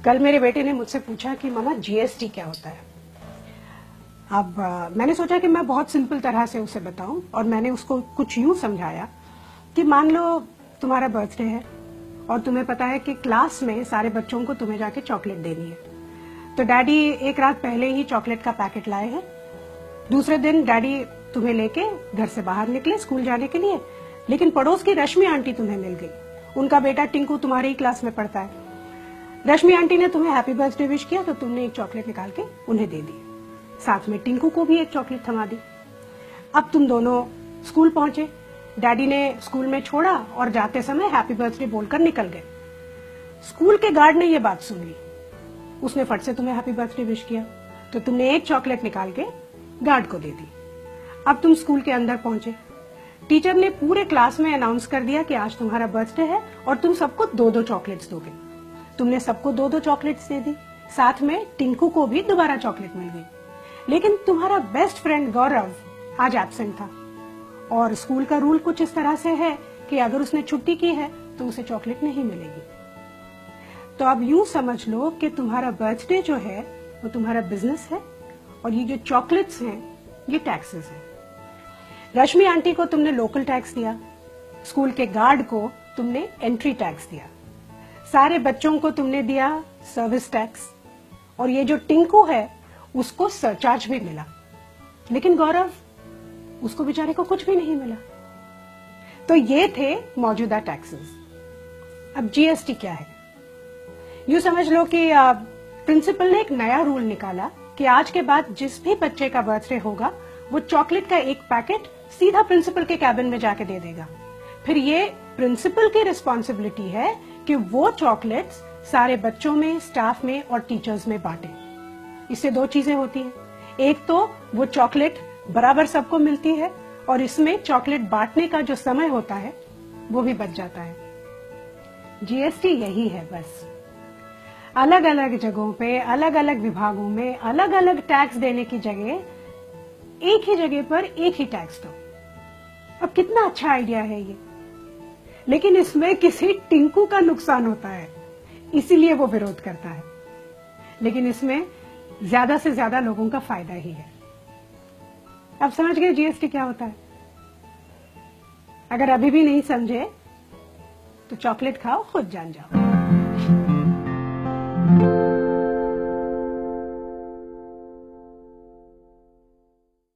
कल मेरे बेटे ने मुझसे पूछा कि मामा जीएसटी क्या होता है। अब मैंने सोचा कि मैं बहुत सिंपल तरह से उसे बताऊं और मैंने उसको कुछ यूं समझाया कि मान लो तुम्हारा बर्थडे है और तुम्हें पता है कि क्लास में सारे बच्चों को तुम्हें जाके चॉकलेट देनी है, तो डैडी एक रात पहले ही चॉकलेट का पैकेट लाए हैं। दूसरे दिन डैडी तुम्हें लेके घर से बाहर निकले स्कूल जाने के लिए, लेकिन पड़ोस की रश्मि आंटी तुम्हें मिल गई। उनका बेटा टिंकू तुम्हारी ही क्लास में पढ़ता है। रश्मि आंटी ने तुम्हें हैप्पी बर्थडे विश किया तो तुमने एक चॉकलेट निकाल के उन्हें दे दी, साथ में टिंकू को भी एक चॉकलेट थमा दी। अब तुम दोनों स्कूल पहुंचे, डैडी ने स्कूल में छोड़ा और जाते समय हैप्पी बर्थडे बोलकर निकल गए। स्कूल के गार्ड ने ये बात सुन ली, उसने फट से तुम्हें हैप्पी बर्थडे विश किया तो तुमने एक चॉकलेट निकाल के गार्ड को दे दी। अब तुम स्कूल के अंदर पहुंचे, टीचर ने पूरे क्लास में अनाउंस कर दिया कि आज तुम्हारा बर्थडे है और तुम सबको 2-2 चॉकलेट्स दोगे। तुमने सबको 2-2 चॉकलेट्स दे दी, साथ में टिंकू को भी दोबारा चॉकलेट मिल गई। लेकिन तुम्हारा बेस्ट फ्रेंड गौरव आज एब्सेंट था और स्कूल का रूल कुछ इस तरह से है कि अगर उसने छुट्टी की है तो उसे चॉकलेट नहीं मिलेगी। तो अब यूं समझ लो कि तुम्हारा बर्थडे जो है वो तुम्हारा बिजनेस है और ये जो चॉकलेट्स हैं ये टैक्सेस हैं। रश्मि आंटी को तुमने लोकल टैक्स दिया, स्कूल के गार्ड को तुमने एंट्री टैक्स दिया, सारे बच्चों को तुमने दिया सर्विस टैक्स, और ये जो टिंकू है उसको सरचार्ज भी मिला। लेकिन गौरव, उसको बेचारे को कुछ भी नहीं मिला। तो ये थे मौजूदा टैक्सेस। अब जीएसटी क्या है? यूं समझ लो कि प्रिंसिपल ने एक नया रूल निकाला कि आज के बाद जिस भी बच्चे का बर्थडे होगा वो चॉकलेट का एक पैकेट सीधा प्रिंसिपल के कैबिन में जाके दे देगा। फिर ये प्रिंसिपल की रिस्पॉन्सिबिलिटी है कि वो चॉकलेट्स सारे बच्चों में, स्टाफ में और टीचर्स में बांटे। इससे 2 चीजें होती हैं, एक तो वो चॉकलेट बराबर सबको मिलती है और इसमें चॉकलेट बांटने का जो समय होता है वो भी बच जाता है। जीएसटी यही है बस। अलग अलग जगहों पे, अलग अलग विभागों में अलग अलग टैक्स देने की जगह एक ही जगह पर एक ही टैक्स दो। अब कितना अच्छा आइडिया है ये, लेकिन इसमें किसी टिंकू का नुकसान होता है, इसीलिए वो विरोध करता है। लेकिन इसमें ज्यादा से ज्यादा लोगों का फायदा ही है। अब समझ गए जीएसटी क्या होता है? अगर अभी भी नहीं समझे तो चॉकलेट खाओ, खुद जान जाओ।